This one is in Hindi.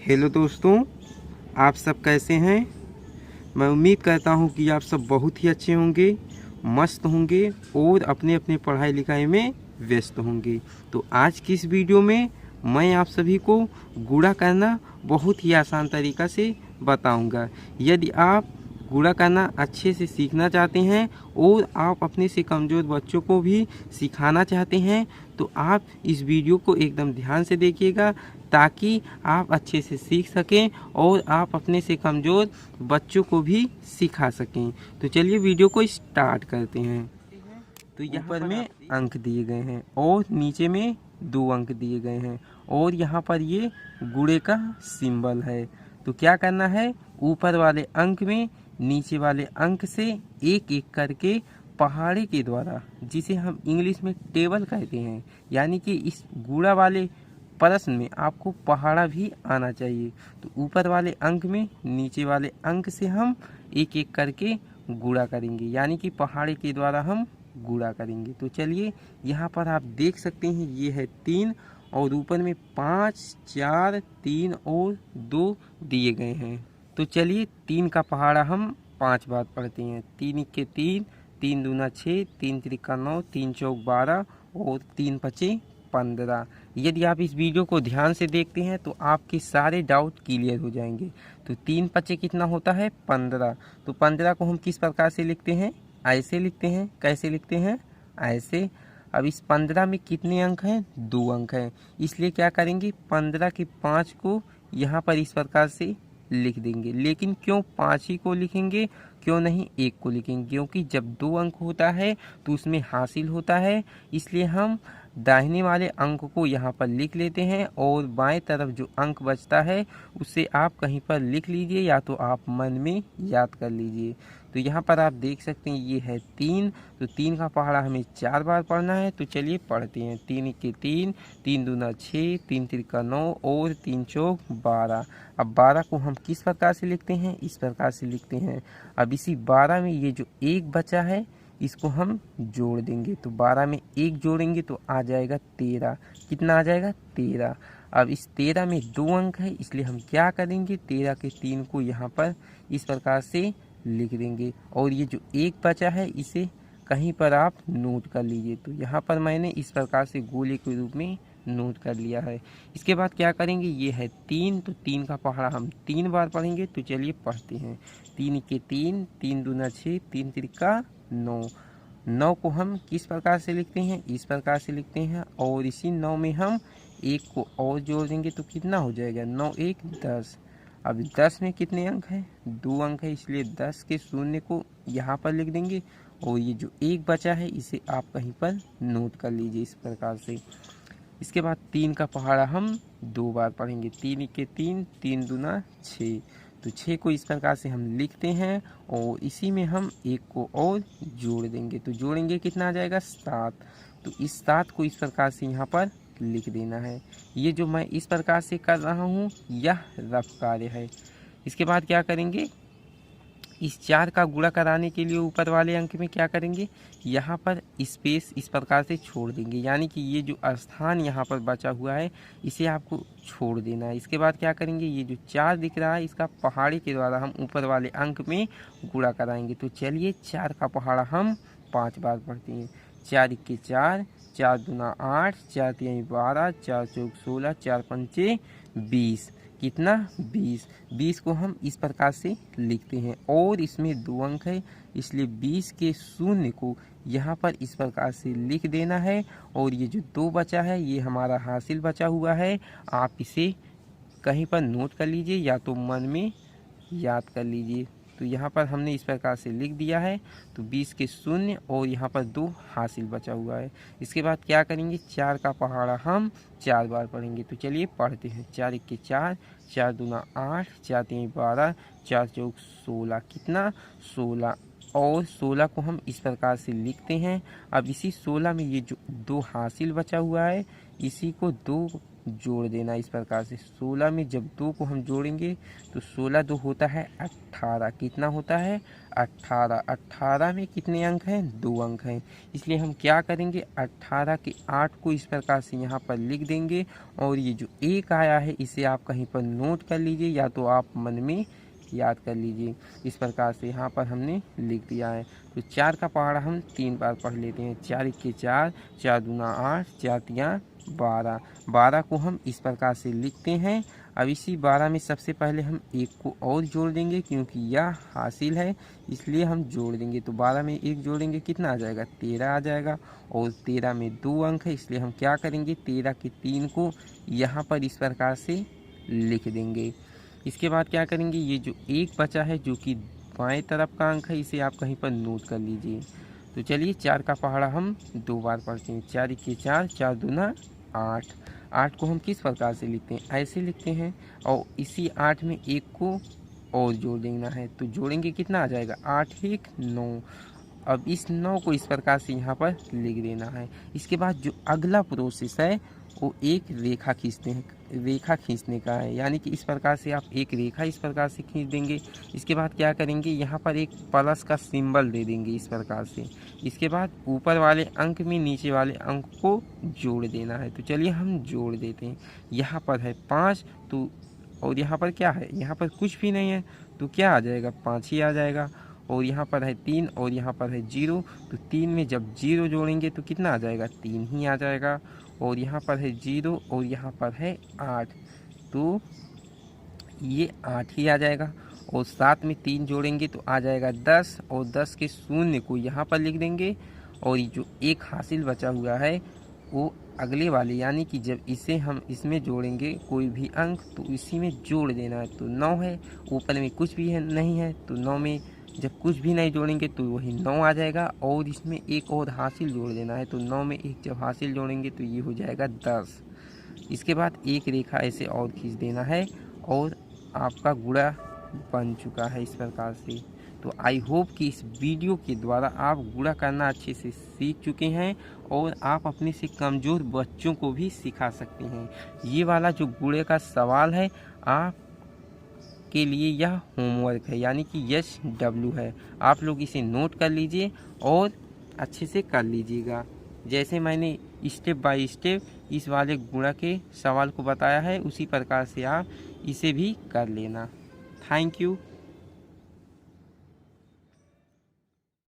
हेलो दोस्तों, आप सब कैसे हैं। मैं उम्मीद करता हूं कि आप सब बहुत ही अच्छे होंगे, मस्त होंगे और अपने अपने पढ़ाई लिखाई में व्यस्त होंगे। तो आज की इस वीडियो में मैं आप सभी को गुणा करना बहुत ही आसान तरीक़ा से बताऊंगा। यदि आप गुणा करना अच्छे से सीखना चाहते हैं और आप अपने से कमज़ोर बच्चों को भी सिखाना चाहते हैं तो आप इस वीडियो को एकदम ध्यान से देखिएगा, ताकि आप अच्छे से सीख सकें और आप अपने से कमज़ोर बच्चों को भी सिखा सकें। तो चलिए वीडियो को स्टार्ट करते हैं। तो ऊपर में अंक दिए गए हैं और नीचे में 2 अंक दिए गए हैं और यहाँ पर ये गुणे का सिंबल है। तो क्या करना है, ऊपर वाले अंक में नीचे वाले अंक से एक एक करके पहाड़े के द्वारा, जिसे हम इंग्लिश में टेबल कहते हैं, यानी कि इस गुणा वाले प्रश्न में आपको पहाड़ा भी आना चाहिए। तो ऊपर वाले अंक में नीचे वाले अंक से हम एक एक करके गुणा करेंगे, यानी कि पहाड़े के द्वारा हम गुणा करेंगे। तो चलिए यहाँ पर आप देख सकते हैं, ये है 3 और ऊपर में 5, 4, 3 और 2 दिए गए हैं। तो चलिए 3 का पहाड़ा हम 5 बार पढ़ते हैं। 3 के 3, 3 दूना 6, 3 त्रिका 9, 3 चौक 12 और 3 पचे 15। यदि आप इस वीडियो को ध्यान से देखते हैं तो आपके सारे डाउट क्लियर हो जाएंगे। तो 3 पचे कितना होता है, 15। तो 15 को हम किस प्रकार से लिखते हैं, ऐसे लिखते हैं। कैसे लिखते हैं, ऐसे। अब इस 15 में कितने अंक हैं, 2 अंक हैं, इसलिए क्या करेंगे, 15 के 5 को यहाँ पर इस प्रकार से लिख देंगे। लेकिन क्यों 5 ही को लिखेंगे, क्यों नहीं 1 को लिखेंगे, क्योंकि जब 2 अंक होता है तो उसमें हासिल होता है, इसलिए हम दाहिने वाले अंक को यहाँ पर लिख लेते हैं और बाएं तरफ जो अंक बचता है उसे आप कहीं पर लिख लीजिए या तो आप मन में याद कर लीजिए। तो यहाँ पर आप देख सकते हैं ये है 3। तो 3 का पहाड़ा हमें 4 बार पढ़ना है। तो चलिए पढ़ते हैं। 3 के 3, 3 दूना 6, 3 त्रिका 9 और 3 चौक 12। अब 12 को हम किस प्रकार से लिखते हैं, इस प्रकार से लिखते हैं। अब इसी 12 में ये जो 1 बचा है इसको हम जोड़ देंगे। तो 12 में 1 जोड़ेंगे तो आ जाएगा 13। कितना आ जाएगा, 13। अब इस 13 में 2 अंक है, इसलिए हम क्या करेंगे, 13 के 3 को यहाँ पर इस प्रकार से लिख देंगे और ये जो 1 बचा है इसे कहीं पर आप नोट कर लीजिए। तो यहाँ पर मैंने इस प्रकार से गोले के रूप में नोट कर लिया है। इसके बाद क्या करेंगे, ये है 3। तो 3 का पहाड़ा हम 3 बार पढ़ेंगे। तो चलिए पढ़ते हैं। 3 के 3, 3 दूना 6, 3 त्रिका 9। 9 को हम किस प्रकार से लिखते हैं, इस प्रकार से लिखते हैं और इसी 9 में हम 1 को और जोड़ देंगे तो कितना हो जाएगा, 9 1 10। अब 10 में कितने अंक हैं, 2 अंक है, इसलिए 10 के शून्य को यहाँ पर लिख देंगे और ये जो 1 बचा है इसे आप कहीं पर नोट कर लीजिए इस प्रकार से। इसके बाद 3 का पहाड़ा हम 2 बार पढ़ेंगे। 3 के 3, 3 दूना 6। तो 6 को इस प्रकार से हम लिखते हैं और इसी में हम 1 को और जोड़ देंगे। तो जोड़ेंगे कितना आ जाएगा, 7। तो इस 7 को इस प्रकार से यहाँ पर लिख देना है। ये जो मैं इस प्रकार से कर रहा हूँ यह रफ कार्य है। इसके बाद क्या करेंगे, इस 4 का गुणा कराने के लिए ऊपर वाले अंक में क्या करेंगे, यहाँ पर स्पेस इस प्रकार से छोड़ देंगे, यानी कि ये जो स्थान यहाँ पर बचा हुआ है इसे आपको छोड़ देना है। इसके बाद क्या करेंगे, ये जो 4 दिख रहा है इसका पहाड़े के द्वारा हम ऊपर वाले अंक में गुणा कराएंगे। तो चलिए 4 का पहाड़ा हम 5 बार पढ़ते हैं। 4 के 4, 4 दूना 8, 4 तिहाई 12, 4 चौक 16, 4 पंचे 20। कितना, 20। 20 को हम इस प्रकार से लिखते हैं और इसमें 2 अंक है, इसलिए 20 के शून्य को यहाँ पर इस प्रकार से लिख देना है और ये जो 2 बचा है ये हमारा हासिल बचा हुआ है। आप इसे कहीं पर नोट कर लीजिए या तो मन में याद कर लीजिए। तो यहाँ पर हमने इस प्रकार से लिख दिया है। तो 20 के शून्य और यहाँ पर 2 हासिल बचा हुआ है। इसके बाद क्या करेंगे, 4 का पहाड़ा हम 4 बार पढ़ेंगे। तो चलिए पढ़ते हैं। 4 के 4, 4 दूना 8, 4 तिहाई 12, 4 चौक 16। कितना, 16। और 16 को हम इस प्रकार से लिखते हैं। अब इसी 16 में ये जो 2 हासिल बचा हुआ है इसी को 2 जोड़ देना इस प्रकार से। 16 में जब 2 को हम जोड़ेंगे तो 16 2 होता है 18। कितना होता है? 18। 18 में कितने अंक हैं? 2 अंक हैं। इसलिए हम क्या करेंगे, 18 के 8 को इस प्रकार से यहाँ पर लिख देंगे और ये जो 1 आया है इसे आप कहीं पर नोट कर लीजिए या तो आप मन में याद कर लीजिए। इस प्रकार से यहाँ पर हमने लिख दिया है। तो 4 का पहाड़ा हम 3 बार पढ़ लेते हैं। 4 1 4, 4 दूना 8, 4 3 12। 12 को हम इस प्रकार से लिखते हैं। अब इसी 12 में सबसे पहले हम 1 को और जोड़ देंगे क्योंकि यह हासिल है, इसलिए हम जोड़ देंगे। तो 12 में 1 जोड़ेंगे कितना आ जाएगा? 13 आ जाएगा। और 13 में 2 अंक है, इसलिए हम क्या करेंगे, 13 के 3 को यहाँ पर इस प्रकार से लिख देंगे। इसके बाद क्या करेंगे, ये जो 1 बचा है जो कि बाएं तरफ का अंक है, इसे आप कहीं पर नोट कर लीजिए। तो चलिए 4 का पहाड़ा हम 2 बार पढ़ते हैं। 4 1 4, 4 दूना 8। 8 को हम किस प्रकार से लिखते हैं? ऐसे लिखते हैं और इसी 8 में 1 को और जोड़ देना है। तो जोड़ेंगे कितना आ जाएगा? 8 1 9। अब इस 9 को इस प्रकार से यहाँ पर लिख देना है। इसके बाद जो अगला प्रोसेस है वो एक रेखा खींचने का है, यानी कि इस प्रकार से आप एक रेखा इस प्रकार से खींच देंगे। इसके बाद क्या करेंगे, यहाँ पर एक प्लस का सिंबल दे देंगे इस प्रकार से। इसके बाद ऊपर वाले अंक में नीचे वाले अंक को जोड़ देना है। तो चलिए हम जोड़ देते हैं। यहाँ पर है 5 तो, और यहाँ पर क्या है, यहाँ पर कुछ भी नहीं है तो क्या आ जाएगा? 5 ही आ जाएगा। और यहाँ पर है 3 और यहाँ पर है 0, तो 3 में जब 0 जोड़ेंगे तो कितना आ जाएगा? 3 ही आ जाएगा। और यहाँ पर है 0 और यहाँ पर है 8, तो ये 8 ही आ जाएगा। और 7 में 3 जोड़ेंगे तो आ जाएगा 10, और 10 के शून्य को यहाँ पर लिख देंगे। और ये जो एक हासिल बचा हुआ है वो अगले वाले, यानी कि जब इसे हम इसमें जोड़ेंगे कोई भी अंक तो इसी में जोड़ देना है। तो 9 है, ऊपर में कुछ भी है नहीं है, तो 9 में जब कुछ भी नहीं जोड़ेंगे तो वही 9 आ जाएगा। और इसमें एक और हासिल जोड़ देना है, तो 9 में एक जब हासिल जोड़ेंगे तो ये हो जाएगा 10। इसके बाद एक रेखा ऐसे और खींच देना है और आपका गुणा बन चुका है इस प्रकार से। तो आई होप कि इस वीडियो के द्वारा आप गुणा करना अच्छे से सीख चुके हैं और आप अपने से कमज़ोर बच्चों को भी सिखा सकते हैं। ये वाला जो गुणे का सवाल है आप के लिए यह होमवर्क है, यानी कि SW है। आप लोग इसे नोट कर लीजिए और अच्छे से कर लीजिएगा। जैसे मैंने स्टेप बाय स्टेप इस वाले गुणा के सवाल को बताया है उसी प्रकार से आप इसे भी कर लेना। Thank you.